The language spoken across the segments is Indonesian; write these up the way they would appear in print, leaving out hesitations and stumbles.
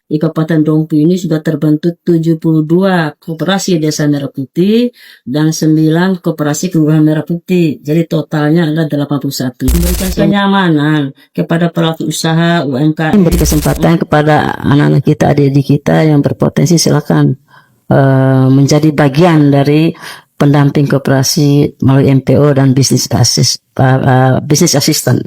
di Kabupaten Dompu ini sudah terbentuk 72 koperasi Desa Merah Putih dan 9 koperasi Kelurahan Merah Putih. Jadi totalnya ada 81. Memberikan kenyamanan kepada pelaku usaha UMKM, beri kesempatan kepada anak-anak kita, adik-adik kita yang berpotensi, silakan menjadi bagian dari pendamping koperasi melalui MPO dan bisnis asisten.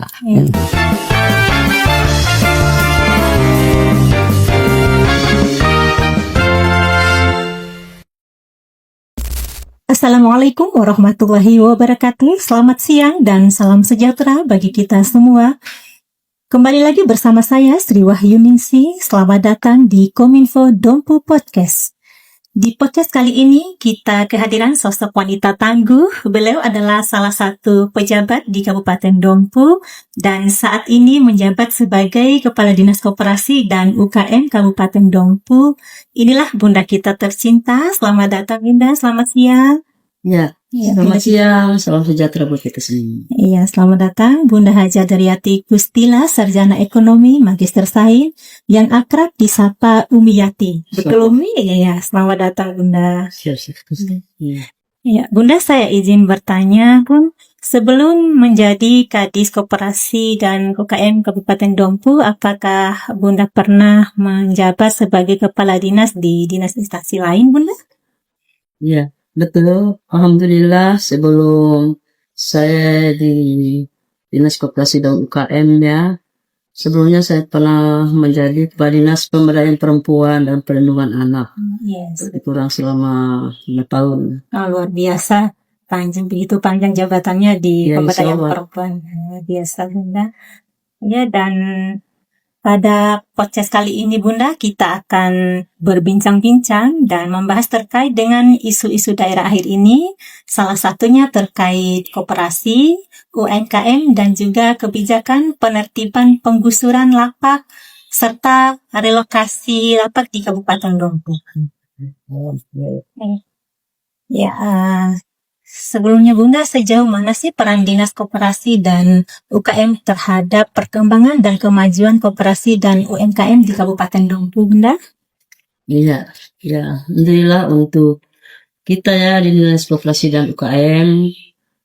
Assalamualaikum warahmatullahi wabarakatuh. Selamat siang dan salam sejahtera bagi kita semua. Kembali lagi bersama saya Sri Wahyuningsi. Selamat datang di Kominfo Dompu Podcast. Di podcast kali ini kita kehadiran sosok wanita tangguh. Beliau adalah salah satu pejabat di Kabupaten Dompu dan saat ini menjabat sebagai Kepala Dinas Koperasi dan UKM Kabupaten Dompu. Inilah Bunda kita tercinta. Selamat datang Bunda, selamat siang. Ya, selamat siang, salam sejahtera buat kita semua. Iya, selamat datang Bunda Haja Daryati Kustila, Sarjana Ekonomi, Magister Sains, yang akrab disapa Umi Yati. Betul Umi? Iya, selamat datang Bunda. Siap. Iya, Bunda, saya izin bertanya Bun, sebelum menjadi Kadis Koperasi dan UKM Kabupaten Dompu, apakah Bunda pernah menjabat sebagai Kepala Dinas di dinas instansi lain Bunda? Iya. Betul, alhamdulillah sebelum saya di Dinas Koperasi dan UKM ya, sebelumnya saya pernah menjadi Kepala Dinas Pemberdayaan Perempuan dan Perlindungan Anak. Yes. Kurang selama 5 tahun. Oh, luar biasa, begitu panjang jabatannya di Ya, Pemberdayaan insyaallah. Perempuan. Luar biasa Bunda. Ya, dan pada podcast kali ini Bunda, kita akan berbincang-bincang dan membahas terkait dengan isu-isu daerah akhir ini, salah satunya terkait koperasi, UMKM, dan juga kebijakan penertiban penggusuran lapak serta relokasi lapak di Kabupaten Dompu. Ya, sebelumnya Bunda, sejauh mana sih peran Dinas Koperasi dan UKM terhadap perkembangan dan kemajuan koperasi dan UMKM di Kabupaten Dompu, Bunda? Iya, alhamdulillah untuk kita ya di Dinas Koperasi dan UKM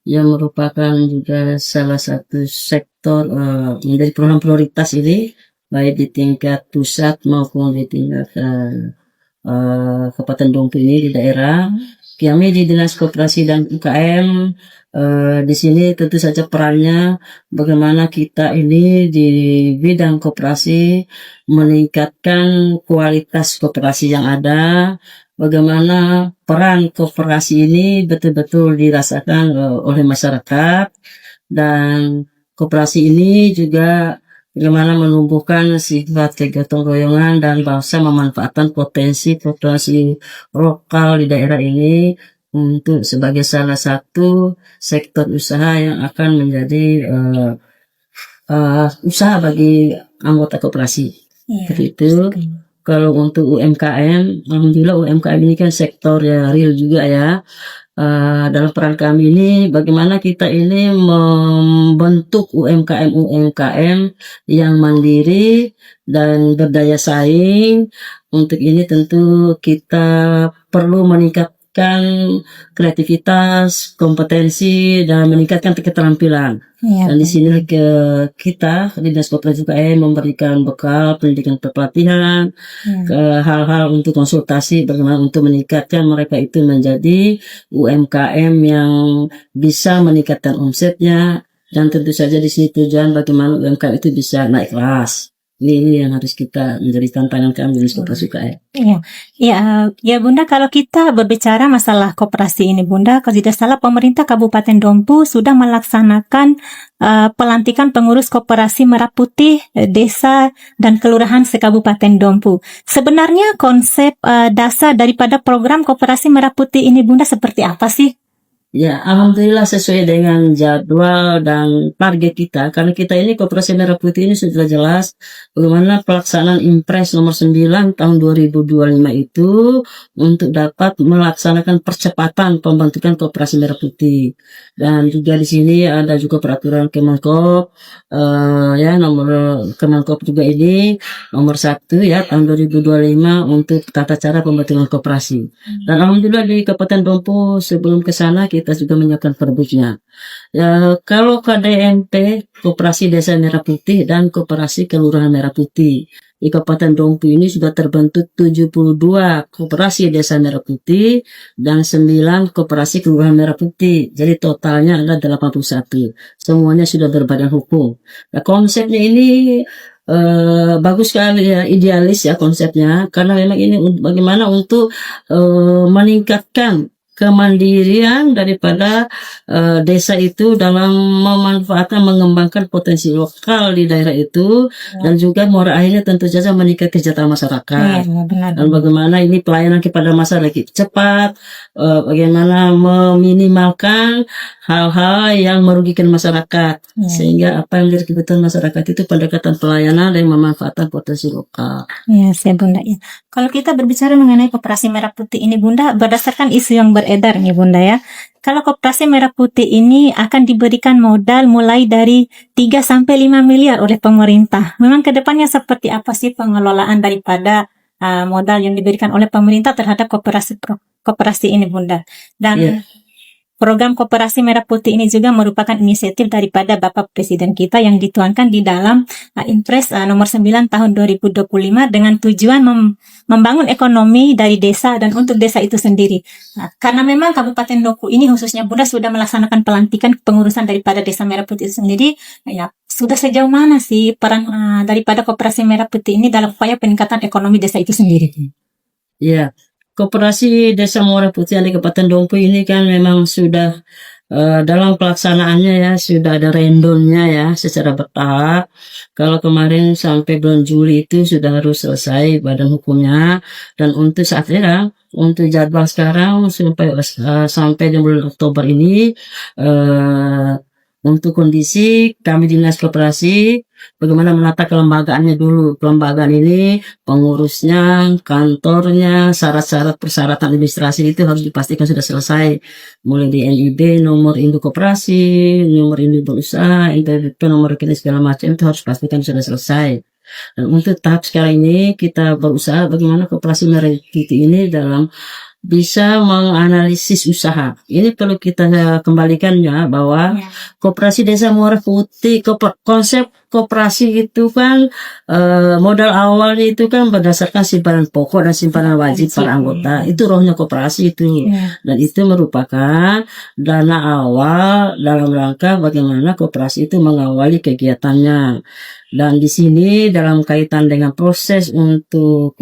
yang merupakan juga salah satu sektor menjadi program prioritas ini, baik di tingkat pusat maupun di tingkat Kabupaten Dompu ini di daerah. Kami di Dinas Koperasi dan UKM di sini tentu saja perannya bagaimana kita ini di bidang koperasi meningkatkan kualitas koperasi yang ada, bagaimana peran koperasi ini betul-betul dirasakan oleh masyarakat, dan koperasi ini juga bagaimana menumbuhkan sifat kegotong royongan dan bangsa memanfaatkan potensi lokal di daerah ini untuk sebagai salah satu sektor usaha yang akan menjadi usaha bagi anggota koperasi. Seperti itu. Kalau untuk UMKM, alhamdulillah UMKM ini kan sektor ya real juga ya. Dalam peran kami ini bagaimana kita ini membentuk UMKM yang mandiri dan berdaya saing. Untuk ini tentu kita perlu meningkatkan kreativitas, kompetensi, dan meningkatkan keterampilan. Dan di sini kita di Dinas Koperasi UKM memberikan bekal pendidikan pelatihan, ke hal-hal untuk konsultasi bagaimana untuk meningkatkan mereka itu menjadi UMKM yang bisa meningkatkan omsetnya, dan tentu saja di sini tujuan bagaimana UMKM itu bisa naik kelas. Ini yang harus kita menjadi tantangan kami di Koperasi UKM. Ya Bunda, kalau kita berbicara masalah koperasi ini Bunda, kalau tidak salah pemerintah Kabupaten Dompu sudah melaksanakan pelantikan pengurus koperasi Merah Putih desa dan kelurahan se-Kabupaten Dompu. Sebenarnya konsep dasar daripada program koperasi Merah Putih ini Bunda seperti apa sih? Ya, alhamdulillah sesuai dengan jadwal dan target kita. Karena kita ini Koperasi Merah Putih ini sudah jelas bagaimana pelaksanaan Impres nomor 9 tahun 2025 itu untuk dapat melaksanakan percepatan pembentukan Koperasi Merah Putih. Dan juga di sini ada juga peraturan Kemenkop, ya nomor Kemenkop juga ini nomor 1 ya tahun 2025 untuk tata cara pembentukan koperasi. Dan alhamdulillah di Kabupaten Dompu sebelum ke sana kita juga menyiapkan perbuknya. Ya, kalau KDMP, Koperasi Desa Merah Putih dan Koperasi Kelurahan Merah Putih. Di Kabupaten Dompu ini sudah terbentuk 72 Koperasi Desa Merah Putih dan 9 Koperasi Kelurahan Merah Putih. Jadi totalnya ada 81. Semuanya sudah berbadan hukum. Nah, konsepnya ini bagus sekali ya, idealis ya konsepnya, karena memang ini bagaimana untuk meningkatkan kemandirian daripada desa itu dalam memanfaatkan mengembangkan potensi lokal di daerah itu, dan juga muara akhirnya tentu saja meningkatkan kesejahteraan masyarakat. Dan bagaimana ini pelayanan kepada masyarakat cepat, bagaimana meminimalkan hal-hal yang merugikan masyarakat, sehingga apa yang menjadi kebutuhan masyarakat itu pendekatan pelayanan dan memanfaatkan potensi lokal. Ya, saya Bunda ya. Kalau kita berbicara mengenai Koperasi Merah Putih ini Bunda, berdasarkan isu yang beredar nih Bunda ya. Kalau Koperasi Merah Putih ini akan diberikan modal mulai dari 3 sampai 5 miliar oleh pemerintah. Memang kedepannya seperti apa sih pengelolaan daripada modal yang diberikan oleh pemerintah terhadap koperasi ini Bunda? Dan program Koperasi Merah Putih ini juga merupakan inisiatif daripada Bapak Presiden kita yang dituangkan di dalam Impres nomor 9 tahun 2025 dengan tujuan membangun ekonomi dari desa dan untuk desa itu sendiri. Nah, karena memang Kabupaten Dompu ini khususnya Bunda sudah melaksanakan pelantikan pengurusan daripada Desa Merah Putih itu sendiri. Ya, sudah sejauh mana sih peran daripada Koperasi Merah Putih ini dalam upaya peningkatan ekonomi desa itu sendiri? Ya, Koperasi Desa Merah Putih di Kabupaten Dompu ini kan memang sudah dalam pelaksanaannya ya, sudah ada rendomnya ya secara bertahap. Kalau kemarin sampai bulan Juli itu sudah harus selesai badan hukumnya, dan untuk saat ini untuk jadwal sekarang sampai di bulan Oktober ini untuk kondisi kami Dinas Koperasi bagaimana menata kelembagaannya dulu. Kelembagaan ini, pengurusnya, kantornya, syarat-syarat persyaratan administrasi itu harus dipastikan sudah selesai. Mulai di NIB, nomor induk koperasi, nomor induk berusaha, NPWP, nomor rekening segala macam itu harus pastikan sudah selesai. Dan untuk tahap sekarang ini kita berusaha bagaimana Koperasi Merah Putih ini dalam bisa menganalisis usaha. Ini perlu kita kembalikan ya, bahwa Koperasi Desa Merah Putih, konsep koperasi itu kan modal awalnya itu kan berdasarkan simpanan pokok dan simpanan wajib para anggota. Itu rohnya koperasi itu. Dan itu merupakan dana awal dalam rangka bagaimana koperasi itu mengawali kegiatannya. Dan di sini dalam kaitan dengan proses untuk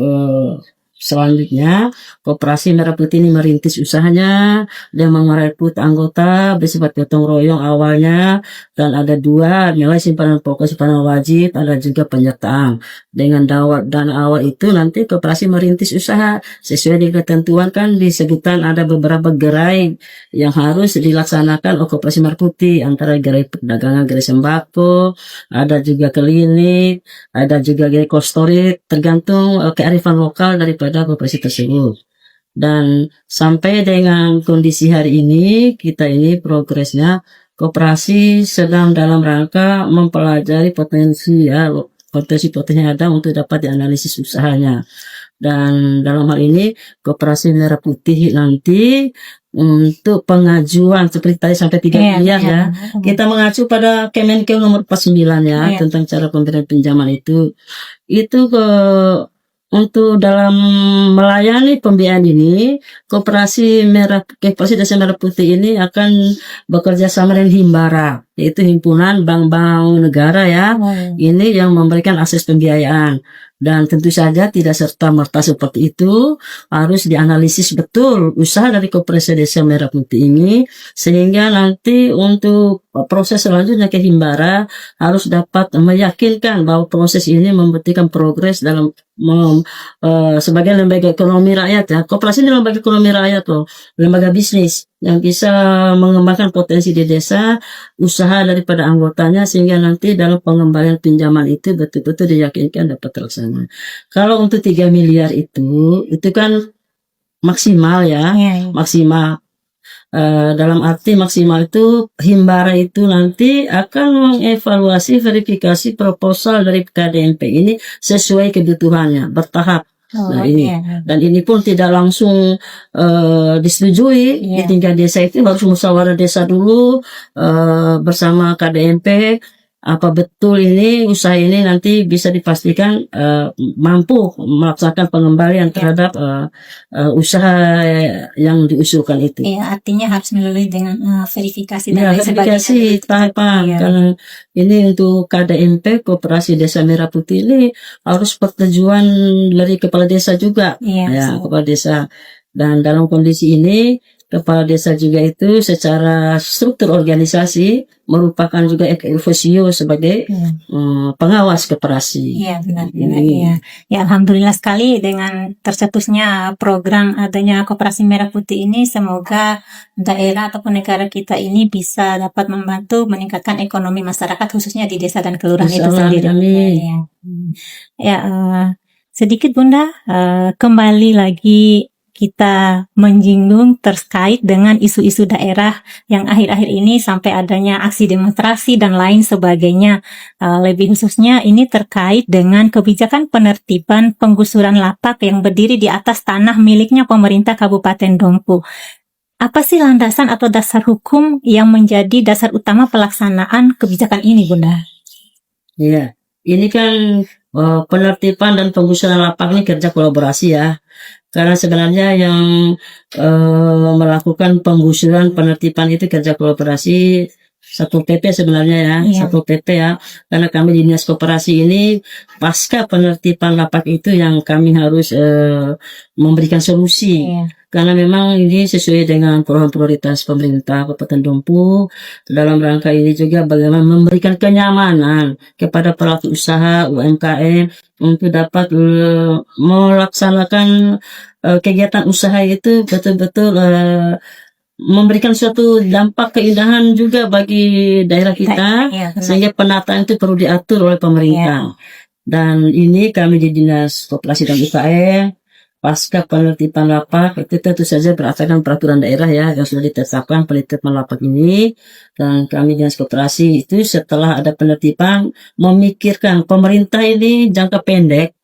selanjutnya, Koperasi Merah Putih ini merintis usahanya dan merekrut anggota bersifat gotong royong awalnya, dan ada 2 nilai simpanan pokok, simpanan wajib, ada juga penyertaan. Dengan dana awal itu nanti Koperasi merintis usaha sesuai dengan ketentuan, kan disebutkan ada beberapa gerai yang harus dilaksanakan oleh Koperasi Merah Putih, antara gerai perdagangan, gerai sembako, ada juga klinik, ada juga gerai kostorit, tergantung kearifan lokal daripada koperasi tersebut. Dan sampai dengan kondisi hari ini, kita ini progresnya koperasi sedang dalam rangka mempelajari potensi ya, potensi-potensi yang ada untuk dapat dianalisis usahanya. Dan dalam hal ini Koperasi Merah Putih nanti untuk pengajuan seperti tadi sampai 3 miliar ya, kita mengacu pada Kemenkeu nomor 49 ya, tentang cara pemberian pinjaman itu untuk dalam melayani pembiayaan ini, Koperasi Desa Merah Putih ini akan bekerja sama dengan Himbara, yaitu Himpunan Bank-Bank Negara ya. Ini yang memberikan akses pembiayaan. Dan tentu saja tidak serta-merta seperti itu, harus dianalisis betul usaha dari Koperasi Desa Merah Putih ini, sehingga nanti untuk proses selanjutnya ke Himbara harus dapat meyakinkan bahwa proses ini membuktikan progres dalam sebagai lembaga ekonomi rakyat ya. Koperasi ini lembaga ekonomi rakyat loh, lembaga bisnis yang bisa mengembangkan potensi di desa, usaha daripada anggotanya sehingga nanti dalam pengembalian pinjaman itu betul-betul diyakinkan dapat terlaksana. Kalau untuk 3 miliar itu kan maksimal ya, Iya, iya. maksimal. Dalam arti maksimal itu Himbara itu nanti akan mengevaluasi verifikasi proposal dari KDMP ini sesuai kebutuhannya bertahap. Oh, Nah ini iya. dan ini pun tidak langsung disetujui di Iya. tingkat desa, itu harus musyawarah desa dulu bersama KDMP. Apa betul ini usaha ini nanti bisa dipastikan mampu melaksanakan pengembalian terhadap usaha yang diusulkan itu. Iya, artinya harus melalui dengan verifikasi dan Ya, lain verifikasi sebagainya. tahapan. Iya. Karena ini untuk KDMP Koperasi Desa Merah Putih ini harus persetujuan dari kepala desa juga. Iya, Ya, betul. kepala desa. Dan dalam kondisi ini kepala desa juga itu secara struktur organisasi merupakan juga ex officio sebagai Iya. pengawas koperasi. Iya, benar-benar. Ini. Iya. Ya, alhamdulillah sekali dengan tercetusnya program adanya Koperasi Merah Putih ini, semoga daerah ataupun negara kita ini bisa dapat membantu meningkatkan ekonomi masyarakat khususnya di desa dan kelurahan itu Insyaallah, sendiri. amin. Ya, ya sedikit Bunda, kembali lagi kita menyinggung terkait dengan isu-isu daerah yang akhir-akhir ini sampai adanya aksi demonstrasi dan lain sebagainya. Lebih khususnya ini terkait dengan kebijakan penertiban penggusuran lapak yang berdiri di atas tanah miliknya pemerintah Kabupaten Dompu. Apa sih landasan atau dasar hukum yang menjadi dasar utama pelaksanaan kebijakan ini, Bunda? Iya, ini kan penertiban dan penggusuran lapak ini kerja kolaborasi ya. Karena sebenarnya yang melakukan penggusuran penertiban itu kerja kolaborasi Satpol PP sebenarnya ya, Iya. Satpol PP ya. Karena kami di Dinas Koperasi ini pasca penertiban lapak itu yang kami harus memberikan solusi. Iya. Karena memang ini sesuai dengan program prioritas pemerintah Kabupaten Dompu. Dalam rangka ini juga bagaimana memberikan kenyamanan kepada pelaku usaha UMKM untuk dapat melaksanakan kegiatan usaha itu betul-betul memberikan suatu dampak keindahan juga bagi daerah kita, Iya, benar. sehingga penataan itu perlu diatur oleh pemerintah. Dan ini kami di Dinas Koperasi dan UKM pasca penertiban lapak itu tentu saja berdasarkan peraturan daerah ya yang sudah ditetapkan penertiban lapak ini, dan kami Dinas Koperasi itu setelah ada penertiban memikirkan pemerintah ini jangka pendek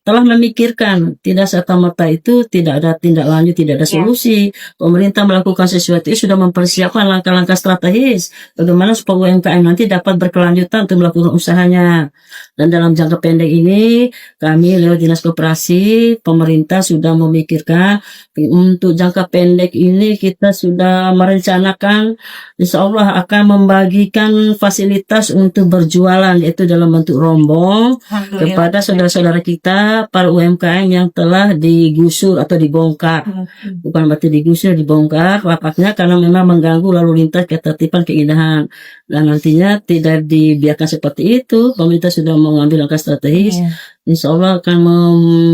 telah memikirkan, tidak serta-merta itu tidak ada tindak lanjut, tidak ada solusi. Pemerintah melakukan sesuatu itu sudah mempersiapkan langkah-langkah strategis bagaimana supaya UMKM nanti dapat berkelanjutan untuk melakukan usahanya. Dan dalam jangka pendek ini kami lewat Dinas Koperasi, pemerintah sudah memikirkan untuk jangka pendek ini kita sudah merencanakan insya Allah akan membagikan fasilitas untuk berjualan, yaitu dalam bentuk rombong kepada saudara-saudara kita para UMKM yang telah digusur atau dibongkar. Bukan berarti digusur, dibongkar lapaknya karena memang mengganggu lalu lintas, ketertiban, keindahan. Dan nantinya tidak dibiarkan seperti itu. Pemerintah sudah mengambil langkah strategis. Insya Allah akan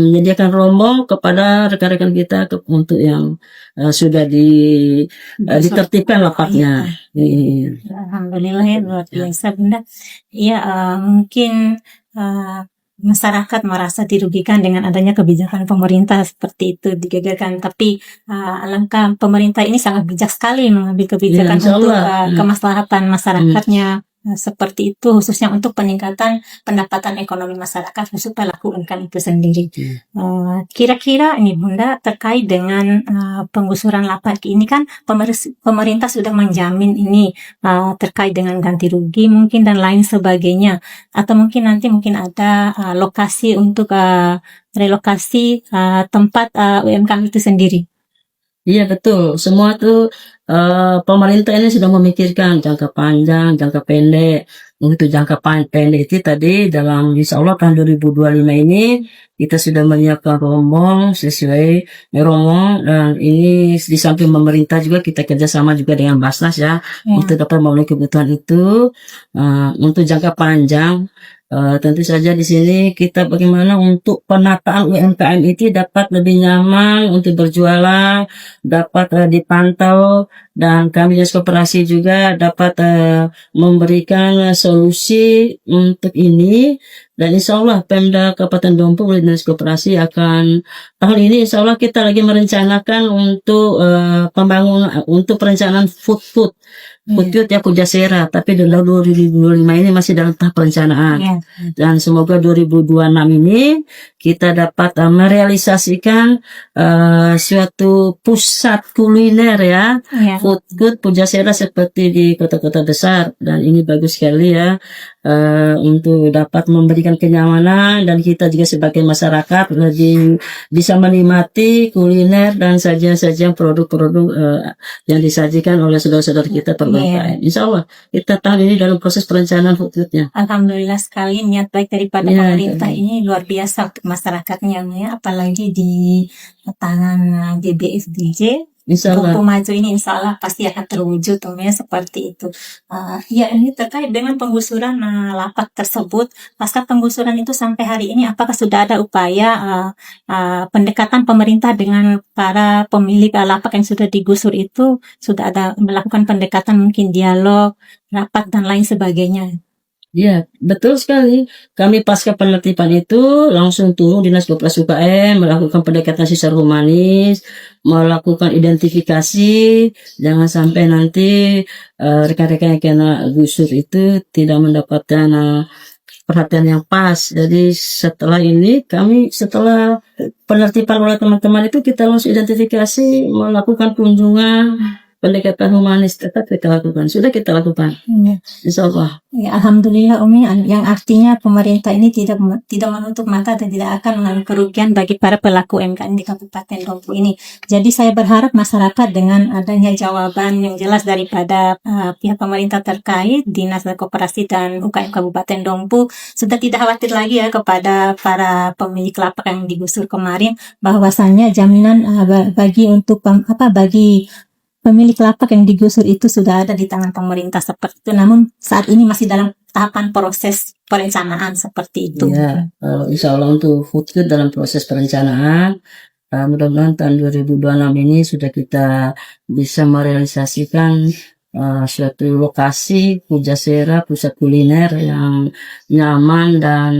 menyediakan rombong kepada rekan-rekan kita untuk yang sudah ditertibkan lapaknya. Alhamdulillah ya, luar biasa Bunda. Iya, mungkin masyarakat merasa dirugikan dengan adanya kebijakan pemerintah seperti itu digagalkan, tapi alangkah pemerintah ini sangat bijak sekali mengambil kebijakan untuk kemaslahatan masyarakatnya. Seperti itu khususnya untuk peningkatan pendapatan ekonomi masyarakat khusus pelaku UMKM itu sendiri. Kira-kira ini Bunda terkait dengan penggusuran lapak ini kan pemerintah sudah menjamin ini terkait dengan ganti rugi mungkin dan lain sebagainya, atau mungkin nanti mungkin ada lokasi untuk relokasi tempat UMKM itu sendiri. Iya betul, semua tuh pemerintah ini sudah memikirkan jangka panjang, jangka pendek. Untuk jangka pendek itu tadi dalam insya Allah tahun 2025 ini kita sudah menyiapkan rombong sesuai rombong, dan ini di samping pemerintah juga kita kerjasama juga dengan Basnas ya untuk dapat memenuhi kebutuhan itu. Untuk jangka panjang Tentu saja di sini kita bagaimana untuk penataan UMKM itu dapat lebih nyaman untuk berjualan, dapat dipantau, dan kami Dinas Koperasi juga dapat memberikan solusi untuk ini. Dan insya Allah Pemda Kabupaten Dompu melalui Dinas Koperasi akan tahun ini insya Allah kita lagi merencanakan untuk pembangunan untuk perencanaan food ya Pujasera, tapi di tahun 2025 ini masih dalam tahap perencanaan. Dan semoga 2026 ini kita dapat merealisasikan suatu pusat kuliner ya, food Pujasera seperti di kota-kota besar. Dan ini bagus sekali ya, untuk dapat memberikan kenyamanan, dan kita juga sebagai masyarakat lebih bisa menikmati kuliner dan sajian-sajian produk-produk yang disajikan oleh saudara-saudara kita UMKM. Insya Allah kita tahun ini dalam proses perencanaan foodnya. Alhamdulillah sekali, niat baik daripada pemerintah ini luar biasa untuk masyarakatnya ya, apalagi di tangan DBFDJ. Dompu Maju ini insya Allah pasti akan terwujud ya, seperti itu. Ya, ini terkait dengan penggusuran lapak tersebut. Pasca penggusuran itu sampai hari ini apakah sudah ada upaya pendekatan pemerintah dengan para pemilik lapak yang sudah digusur itu? Sudah ada melakukan pendekatan, mungkin dialog, rapat dan lain sebagainya? Ya, betul sekali. Kami pasca penertiban itu langsung turun Dinas Koperasi UKM, melakukan pendekatan secara humanis, melakukan identifikasi, jangan sampai nanti rekan-rekan yang kena gusur itu tidak mendapatkan perhatian yang pas. Jadi setelah ini kami setelah penertiban oleh teman-teman itu kita langsung identifikasi, melakukan kunjungan, pendekatan humanis tetap kita lakukan. Sudah kita lakukan. Insya Allah. Ya, Alhamdulillah Umi, yang artinya pemerintah ini tidak menutup mata dan tidak akan mengalami kerugian bagi para pelaku UMKM di Kabupaten Dompu ini. Jadi saya berharap masyarakat dengan adanya jawaban yang jelas daripada pihak pemerintah terkait, Dinas Koperasi dan UKM Kabupaten Dompu, sudah tidak khawatir lagi ya kepada para pemilik lapak yang digusur kemarin, bahwasannya jaminan bagi pemilik lapak yang digusur itu sudah ada di tangan pemerintah seperti itu. Namun saat ini masih dalam tahapan proses perencanaan seperti itu. Ya, insya Allah untuk food dalam proses perencanaan. Mudah-mudahan tahun 2026 ini sudah kita bisa merealisasikan suatu lokasi Pujasera, pusat kuliner yang nyaman dan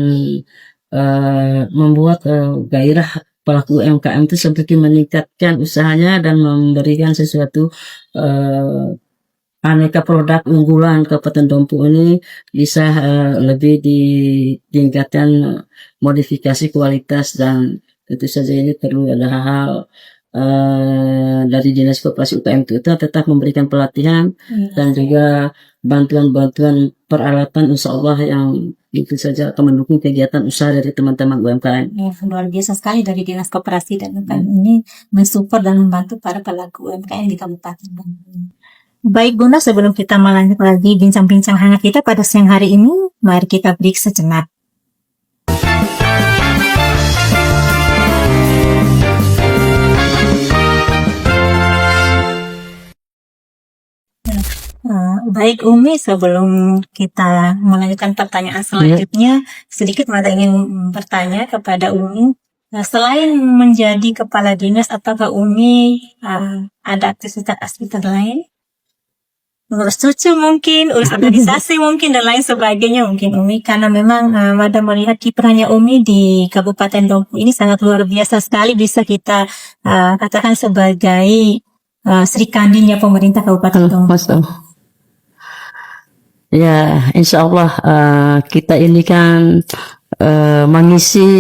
membuat gairah pelaku UMKM itu seperti meningkatkan usahanya dan memberikan sesuatu aneka produk unggulan Kabupaten Dompu ini bisa lebih ditingkatkan modifikasi kualitas. Dan tentu saja ini perlu ada hal-hal dari Dinas Koperasi UKM itu tetap memberikan pelatihan dan juga bantuan-bantuan peralatan insya Allah yang itu saja akan mendukung kegiatan usaha dari teman-teman UMKM. Ya, luar biasa sekali dari Dinas Koperasi dan UKM ini mensupport dan membantu para pelaku UMKM di Kabupaten Dompu. Baik Bunda, sebelum kita melanjut lagi bincang-bincang hangat kita pada siang hari ini, mari kita break sejenak. Baik Umi, sebelum kita melanjutkan pertanyaan selanjutnya, sedikit Mada ingin bertanya kepada Umi. Selain menjadi kepala dinas, apakah Umi ada aktivitas lain? Urus cucu mungkin, urus organisasi mungkin, dan lain sebagainya mungkin Umi. Karena memang Mada melihat kiprahnya Umi di Kabupaten Dompu ini sangat luar biasa sekali, bisa kita katakan sebagai Sri Kandinya pemerintah Kabupaten Dompu. Ya, insya Allah kita ini kan mengisi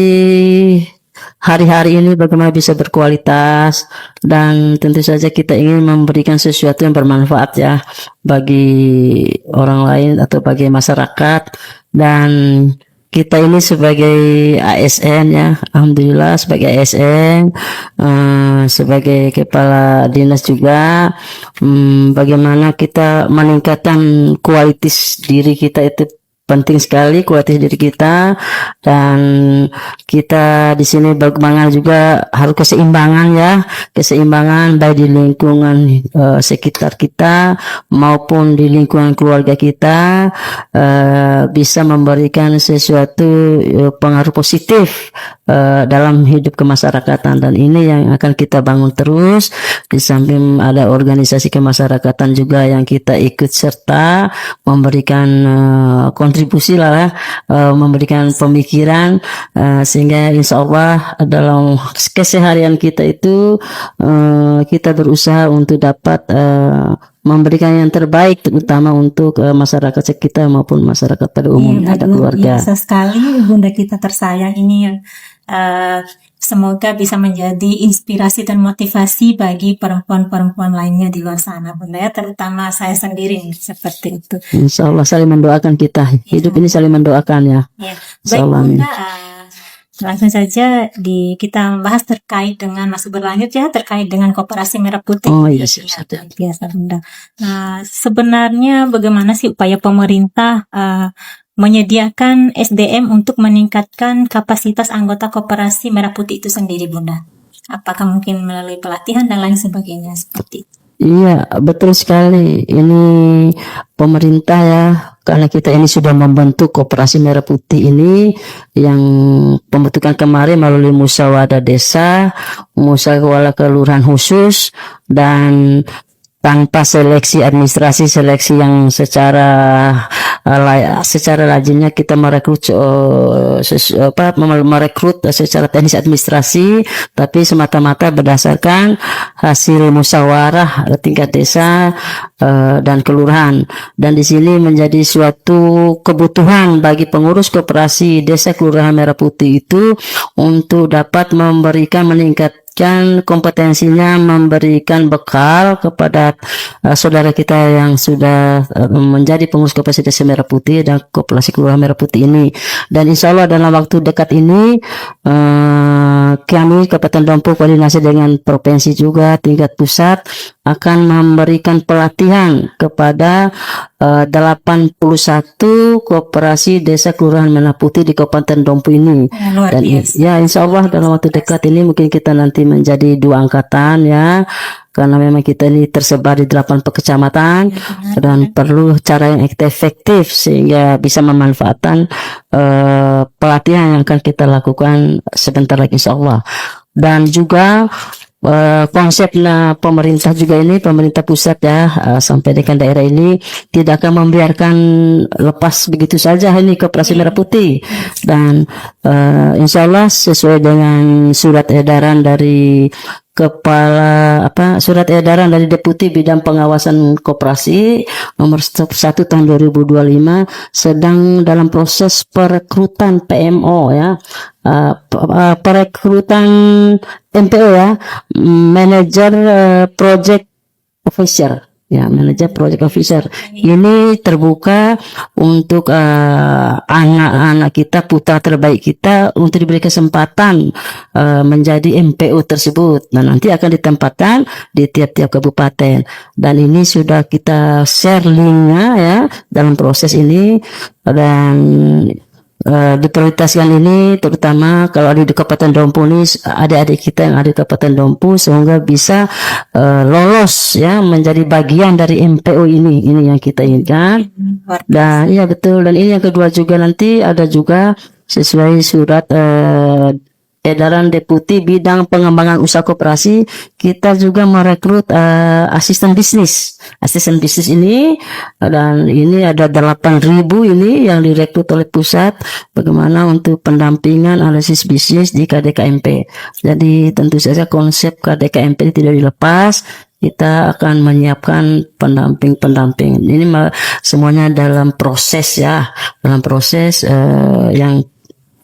hari-hari ini bagaimana bisa berkualitas, dan tentu saja kita ingin memberikan sesuatu yang bermanfaat ya bagi orang lain atau bagi masyarakat. Dan kita ini sebagai ASN ya, alhamdulillah sebagai ASN, sebagai kepala dinas juga, bagaimana kita meningkatkan kualitas diri kita itu penting sekali kualitas diri kita, dan kita di sini bagaimana juga harus keseimbangan ya, keseimbangan baik di lingkungan sekitar kita maupun di lingkungan keluarga kita, bisa memberikan sesuatu pengaruh positif dalam hidup kemasyarakatan, dan ini yang akan kita bangun terus. Di samping ada organisasi kemasyarakatan juga yang kita ikut serta memberikan kontribusi lah ya, memberikan pemikiran, sehingga insya Allah dalam keseharian kita itu kita berusaha untuk dapat memberikan yang terbaik, terutama untuk masyarakat sekitar maupun masyarakat pada umumnya, ada keluarga. Biasa sekali Bunda kita tersayang ini, semoga bisa menjadi inspirasi dan motivasi bagi perempuan-perempuan lainnya di luar sana, Bunda ya, terutama saya sendiri seperti itu. Insya Allah saling mendoakan kita, hidup ini saling mendoakan ya. Baik Bunda, langsung saja kita membahas terkait dengan, masih berlanjut ya, terkait dengan Koperasi Merah Putih. Oh iya, siap. Biasa Bunda. Nah, sebenarnya bagaimana sih upaya pemerintah menyediakan SDM untuk meningkatkan kapasitas anggota Koperasi Merah Putih itu sendiri, Bunda? Apakah mungkin melalui pelatihan dan lain sebagainya seperti itu? Iya, betul sekali. Ini pemerintah ya, karena kita ini sudah membentuk Koperasi Merah Putih ini, yang pembentukan kemarin melalui musyawarah desa, musyawarah kelurahan khusus, dan tanpa seleksi administrasi, seleksi yang secara rajinnya kita merekrut secara teknis administrasi, tapi semata-mata berdasarkan hasil musyawarah tingkat desa dan kelurahan. Dan di sini menjadi suatu kebutuhan bagi pengurus koperasi desa kelurahan Merah Putih itu untuk dapat meningkatkan kompetensinya, memberikan bekal kepada saudara kita yang sudah menjadi pengurus koperasi desa Merah Putih dan koperasi kelurahan Merah Putih ini. Dan insya Allah dalam waktu dekat ini kami Kabupaten Dompu koordinasi dengan provinsi juga tingkat pusat akan memberikan pelatihan kepada 81 koperasi desa kelurahan Merah Putih di Kabupaten Dompu ini. Dan ya insya Allah dalam waktu dekat ini mungkin kita nanti menjadi 2 angkatan ya, karena memang kita ini tersebar di 8 kecamatan dan perlu cara yang efektif sehingga bisa memanfaatkan pelatihan yang akan kita lakukan sebentar lagi insya Allah. Dan juga konsepnya pemerintah juga ini, pemerintah pusat ya, sampai dengan daerah ini tidak akan membiarkan lepas begitu saja ini Koperasi Merah Putih. Dan insya Allah sesuai dengan surat edaran dari surat edaran dari Deputi Bidang Pengawasan Koperasi nomor 1 tahun 2025 sedang dalam proses perekrutan PMO ya, perekrutan MPO ya, manajer project officer ya, manajer project officer. Ini terbuka untuk anak-anak kita, putra terbaik kita, untuk diberi kesempatan menjadi MPO tersebut. Nah, nanti akan ditempatkan di tiap-tiap kabupaten. Dan ini sudah kita share linknya ya dalam proses ini, dan diprioritaskan ini terutama kalau ada di Kabupaten Dompu ini, adik-adik kita yang ada di Kabupaten Dompu sehingga bisa lolos ya menjadi bagian dari MPO ini yang kita inginkan. Dan iya betul, dan ini yang kedua juga nanti ada juga sesuai surat edaran Deputi Bidang Pengembangan Usaha Koperasi, kita juga merekrut asisten bisnis. Asisten bisnis ini, dan ini ada 8.000 ini yang direkrut oleh pusat, bagaimana untuk pendampingan analisis bisnis di KDKMP. Jadi tentu saja konsep KDKMP tidak dilepas. Kita akan menyiapkan pendamping. Ini semuanya dalam proses ya, dalam proses yang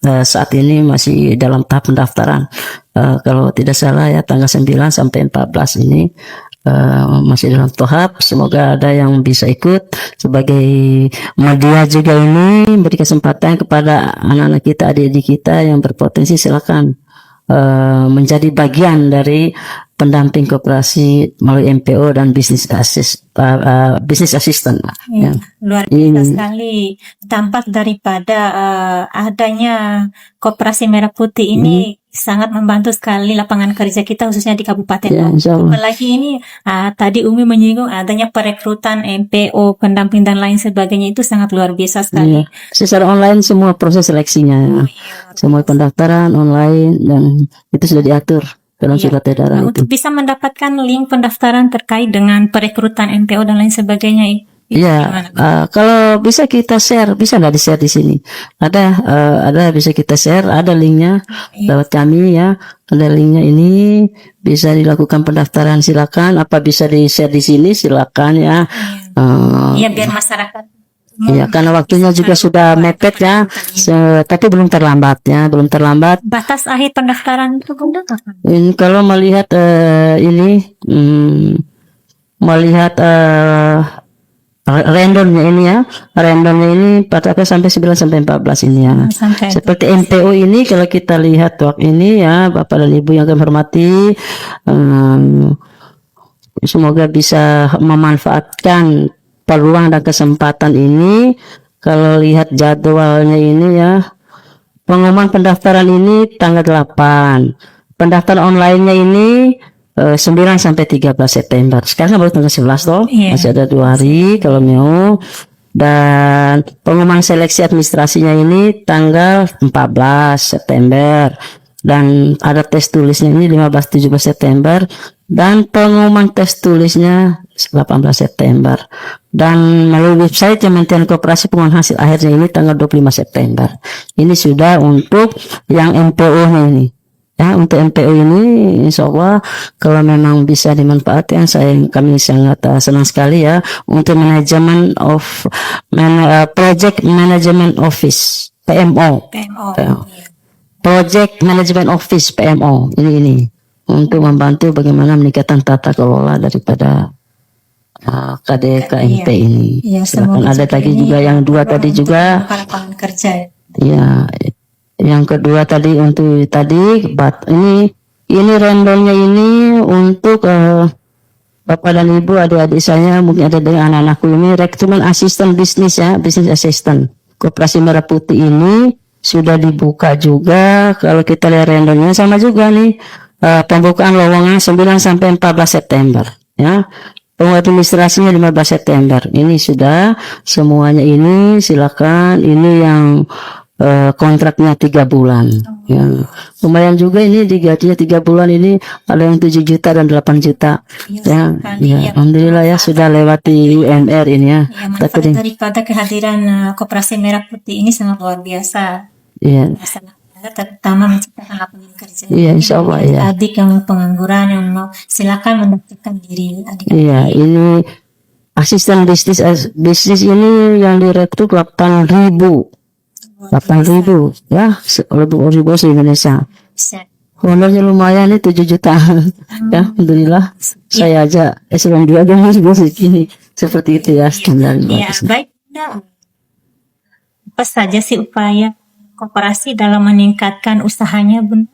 saat ini masih dalam tahap pendaftaran. Kalau tidak salah ya tanggal 9 sampai 14 ini masih dalam tahap. Semoga ada yang bisa ikut sebagai media juga ini, beri kesempatan kepada anak-anak kita, adik-adik kita yang berpotensi, silakan menjadi bagian dari pendamping koperasi melalui MPO dan bisnis assistant. Ya, Ya. luar Ini. biasa sekali. Dampak daripada adanya Koperasi Merah Putih ini sangat membantu sekali lapangan kerja kita khususnya di Kabupaten Ya, Lombok. insya Allah. Apalagi ini tadi Umi menyinggung adanya perekrutan MPO, pendamping dan lain sebagainya, itu sangat luar biasa sekali. Iya. Secara online semua proses seleksinya, semua pendaftaran online dan itu sudah diatur dalam Iya. surat edaran Nah, itu. untuk bisa mendapatkan link pendaftaran terkait dengan perekrutan MPO dan lain sebagainya, itu Iya, gimana? kalau bisa kita share, bisa nggak di share di sini? Ada bisa kita share, ada linknya lewat kami ya, ada linknya ini bisa dilakukan pendaftaran silakan. Apa bisa di share di sini silakan ya. Iya, biar masyarakat. Iya, karena waktunya juga sudah mepet ya, tapi belum terlambat ya, belum terlambat. Batas akhir pendaftaran itu kapan? Ini kalau melihat melihat randomnya ini pada sampai 9 sampai 14 ini ya. Sampai Seperti MPO ini kalau kita lihat waktu ini ya, Bapak dan Ibu yang kami hormati, semoga bisa memanfaatkan peluang dan kesempatan ini. Kalau lihat jadwalnya ini ya, pengumuman pendaftaran ini tanggal 8. Pendaftaran online-nya ini 9 sampai 13 September. Sekarang baru tanggal 11 toh. Iya. Masih ada 2 hari kalau mau. Dan pengumuman seleksi administrasinya ini tanggal 14 September. Dan ada tes tulisnya ini 15-17 September. Dan pengumuman tes tulisnya 18 September. Dan melalui website Kementerian Koperasi pengumuman hasil akhirnya ini tanggal 25 September. Ini sudah untuk yang MPO-nya ini. Ya, untuk MPO ini insya Allah kalau memang bisa dimanfaatkan, kami sangat senang sekali ya. Untuk manajemen of project management office PMO. Project Management Office PMO ini untuk membantu bagaimana meningkatkan tata kelola daripada KDKMP ini. Iya, Silakan. Ada tadi juga yang 2 tadi juga. lapangan kerja. Ya, yang kedua tadi untuk ini randomnya ini untuk Bapak dan Ibu, adik-adik saya, mungkin ada dengan anak-anakku ini rekrutmen asisten bisnis ya, bisnis assistant. Koperasi Merah Putih ini sudah dibuka juga. Kalau kita lihat randomnya sama juga nih, pembukaan lowongan 9 sampai 14 September ya. Pengadministrasinya 15 September. Ini sudah semuanya ini silakan. Ini yang kontraknya 3 bulan. Ya. Lumayan juga ini digajinya 3 bulan ini, ada yang 7 juta dan 8 juta. Ya, alhamdulillah ya sudah lewati UMR ini ya. Ya, manfaat daripada kehadiran Koperasi Merah Putih ini sangat luar biasa. Iya. Terutama menciptakan lapangan kerja. Iya, insya Allah ya. Adik yang pengangguran yang mau silakan mendaftarkan diri. Iya, ini asisten bisnis ini yang direkrut 8.000 ya, lebih se Indonesia. Honornya lumayan nih 7 juta. Ya, alhamdulillah. Saya aja eselon 2 kan segini. Seperti itu ya standar. Iya, baik. Nah, apa saja sih upaya koperasi dalam meningkatkan usahanya, Bunda?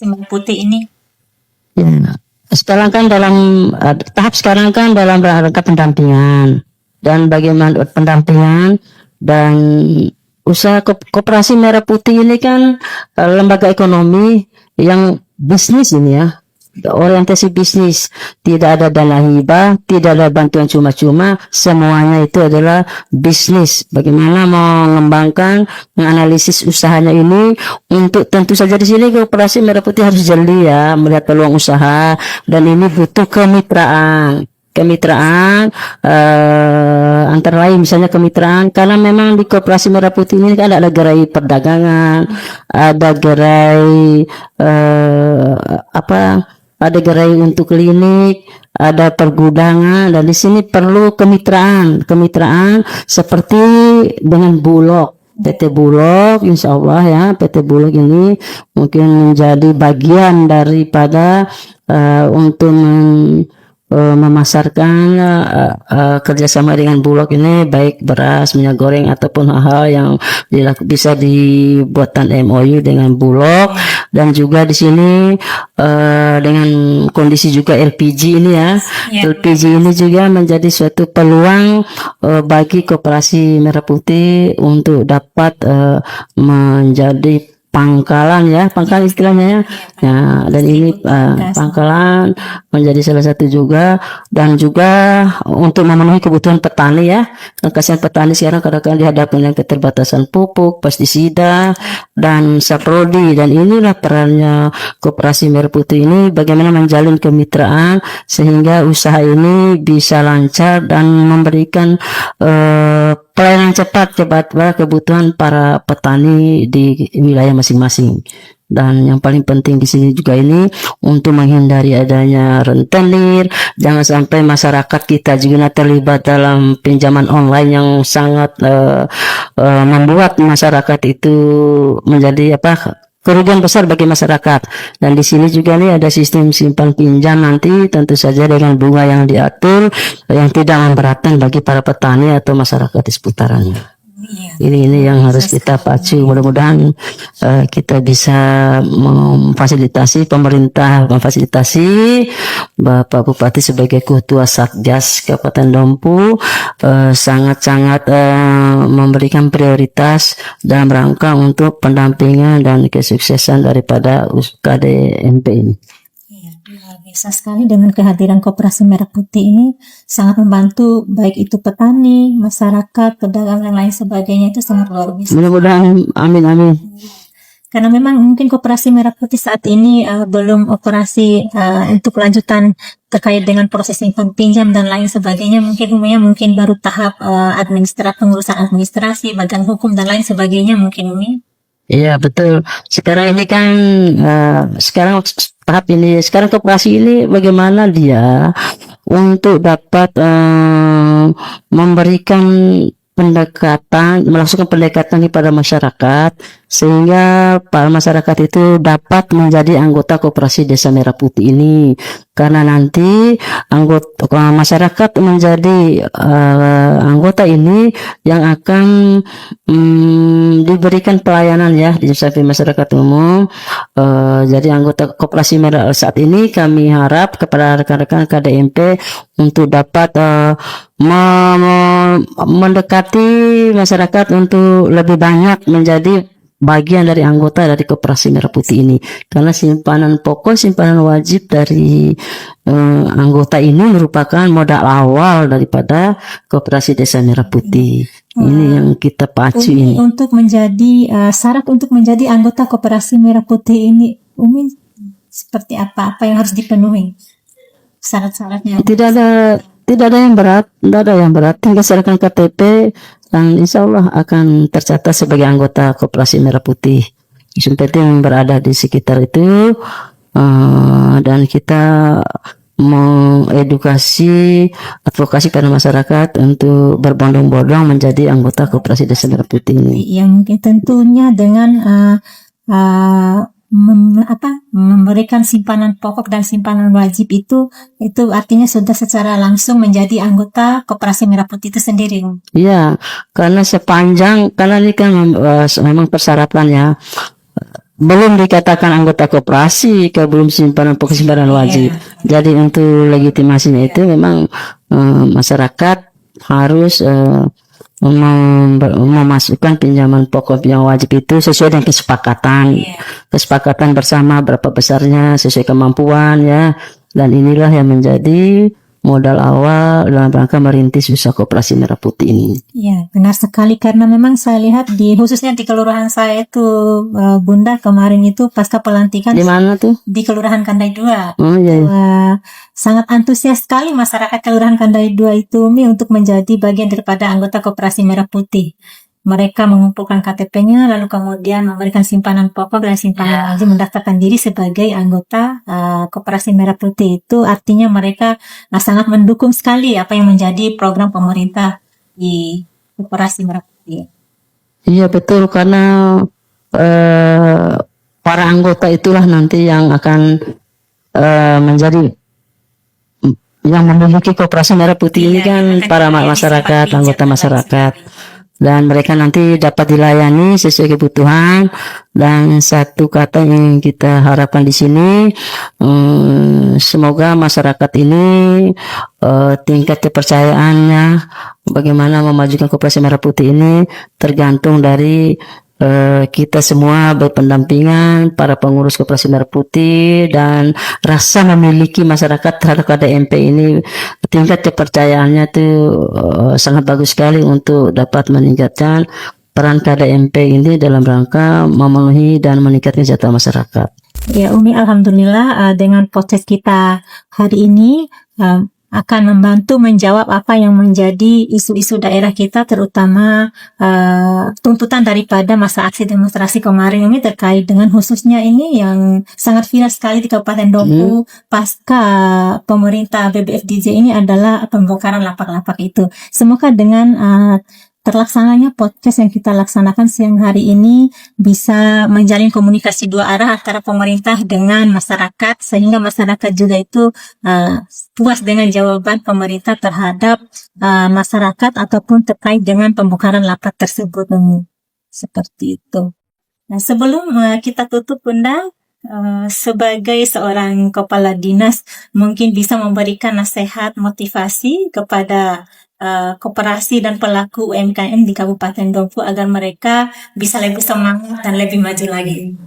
Merah Putih ini. Ya, sekarang kan dalam tahap sekarang kan dalam rangka pendampingan dan bagaimana pendampingan dan usaha Koperasi Merah Putih ini kan lembaga ekonomi yang bisnis ini ya, orientasi bisnis, tidak ada dana hibah, tidak ada bantuan cuma-cuma, semuanya itu adalah bisnis. Bagaimana mengembangkan, menganalisis usahanya ini untuk tentu saja di sini Koperasi Merah Putih harus jeli ya, melihat peluang usaha dan ini butuh kemitraan antara lain misalnya kemitraan, karena memang di Koperasi Merah Putih ini kan ada gerai perdagangan, ada gerai ada gerai untuk klinik, ada pergudangan, dan di sini perlu kemitraan seperti dengan Bulog. PT Bulog, insya Allah ya, PT Bulog ini mungkin menjadi bagian daripada untuk memasarkan kerjasama dengan Bulog ini, baik beras, minyak goreng ataupun hal-hal yang bisa dibuatkan MOU dengan Bulog. Dan juga di sini dengan kondisi juga LPG ini ya, LPG ini juga menjadi suatu peluang bagi Koperasi Merah Putih untuk dapat menjadi pangkalan istilahnya ya. Ya, dan ini pangkalan menjadi salah satu juga, dan juga untuk memenuhi kebutuhan petani ya. Kasihan petani sekarang kadang-kadang dihadapkan dengan keterbatasan pupuk, pestisida, dan saprodi, dan inilah perannya Koperasi Merah Putih ini, bagaimana menjalin kemitraan sehingga usaha ini bisa lancar dan memberikan pelayanan cepat pada kebutuhan para petani di wilayah masing-masing. Dan yang paling penting di sini juga ini untuk menghindari adanya rentenir, jangan sampai masyarakat kita juga terlibat dalam pinjaman online yang sangat membuat masyarakat itu menjadi kerugian besar bagi masyarakat. Dan di sini juga nih ada sistem simpan pinjam nanti, tentu saja dengan bunga yang diatur yang tidak memberatkan bagi para petani atau masyarakat di seputarannya. Ini yang harus kita pacu. Mudah-mudahan kita bisa memfasilitasi, pemerintah memfasilitasi Bapak Bupati sebagai Ketua Satgas Kabupaten Dompu sangat-sangat memberikan prioritas dalam rangka untuk pendampingan dan kesuksesan daripada KDMP ini. Biasa sekali dengan kehadiran Koperasi Merah Putih ini sangat membantu baik itu petani, masyarakat, pedagang dan lain sebagainya, itu sangat luar biasa. Mudah-mudahan, amin. Karena memang mungkin Koperasi Merah Putih saat ini belum operasi untuk lanjutan terkait dengan proses simpan pinjam dan lain sebagainya, mungkin baru tahap pengurusan administrasi, bagian hukum dan lain sebagainya mungkin Umi. Iya betul. Sekarang ini kan sekarang koperasi ini bagaimana dia untuk dapat melakukan pendekatan kepada masyarakat sehingga para masyarakat itu dapat menjadi anggota Koperasi Desa Merah Putih ini. Karena nanti masyarakat menjadi anggota ini yang akan diberikan pelayanan ya di samping masyarakat umum. Jadi anggota Koperasi Merah saat ini kami harap kepada rekan-rekan KDMP untuk dapat mendekati masyarakat untuk lebih banyak menjadi bagian dari anggota dari Koperasi Merah Putih ini, karena simpanan wajib dari anggota ini merupakan modal awal daripada Koperasi Desa Merah Putih. Ini yang kita pacu ini. Untuk menjadi syarat untuk menjadi anggota Koperasi Merah Putih ini, Umi, seperti apa yang harus dipenuhi syarat-syaratnya? Tidak ada yang berat, tinggal serahkan KTP dan insya Allah akan tercatat sebagai anggota Koperasi Merah Putih. Yang penting berada di sekitar itu, dan kita mengedukasi, advokasi pada masyarakat untuk berbondong-bondong menjadi anggota Koperasi Desa Merah Putih ini. Yang mungkin tentunya dengan memberikan simpanan pokok dan simpanan wajib itu artinya sudah secara langsung menjadi anggota Koperasi Merah Putih itu sendiri. Iya, karena ini kan memang persyaratannya belum dikatakan anggota koperasi kalau belum simpanan pokok simpanan wajib. Jadi untuk legitimasinya itu memang masyarakat harus memasukkan pinjaman pokok yang wajib itu sesuai dengan kesepakatan bersama, berapa besarnya sesuai kemampuan ya. Dan inilah yang menjadi modal awal dalam rangka merintis usaha Koperasi Merah Putih ini. Ya, benar sekali, karena memang saya lihat khususnya di kelurahan saya itu Bunda kemarin itu pasca pelantikan. Di mana tuh? Di Kelurahan Kandai 2. Oh iya. Sangat antusias sekali masyarakat Kelurahan Kandai 2 itu untuk menjadi bagian daripada anggota Koperasi Merah Putih. Mereka mengumpulkan KTP-nya lalu kemudian memberikan simpanan pokok dan simpanan wajib, mendaftarkan diri sebagai anggota Koperasi Merah Putih. Itu artinya mereka sangat mendukung sekali apa yang menjadi program pemerintah di Koperasi Merah Putih. Iya betul, karena para anggota itulah nanti yang akan menjadi yang memiliki Koperasi Merah Putih ini kan para masyarakat, anggota masyarakat, dan mereka nanti dapat dilayani sesuai kebutuhan. Dan satu kata yang kita harapkan di sini, semoga masyarakat ini tingkat kepercayaannya bagaimana memajukan Koperasi Merah Putih ini tergantung dari kita semua berpendampingan, para pengurus Koperasi Merah Putih, dan rasa memiliki masyarakat terhadap KDMP ini, tingkat kepercayaannya itu sangat bagus sekali untuk dapat meningkatkan peran KDMP ini dalam rangka memenuhi dan meningkatkan kesejahteraan masyarakat. Ya Umi, alhamdulillah dengan podcast kita hari ini akan membantu menjawab apa yang menjadi isu-isu daerah kita, terutama tuntutan daripada masa aksi demonstrasi kemarin ini terkait dengan khususnya ini yang sangat viral sekali di Kabupaten Dompu pasca pemerintah BBFDJ ini adalah pembongkaran lapak-lapak itu. Semoga dengan terlaksananya podcast yang kita laksanakan siang hari ini bisa menjalin komunikasi dua arah antara pemerintah dengan masyarakat, sehingga masyarakat juga itu puas dengan jawaban pemerintah terhadap masyarakat ataupun terkait dengan pembongkaran lapak tersebut. Seperti itu. Nah, sebelum kita tutup, Bunda, sebagai seorang kepala dinas mungkin bisa memberikan nasihat motivasi kepada koperasi dan pelaku UMKM di Kabupaten Dompu agar mereka bisa lebih semangat dan lebih maju lagi.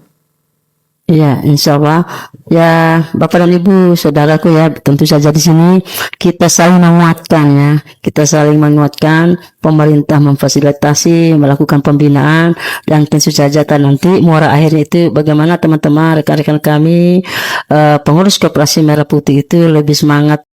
Ya, insya Allah. Ya, Bapak dan Ibu, saudaraku ya, tentu saja di sini kita saling menguatkan ya. Kita saling menguatkan, pemerintah memfasilitasi, melakukan pembinaan, dan tentu saja nanti muara akhirnya itu bagaimana teman-teman, rekan-rekan kami, pengurus Koperasi Merah Putih itu lebih semangat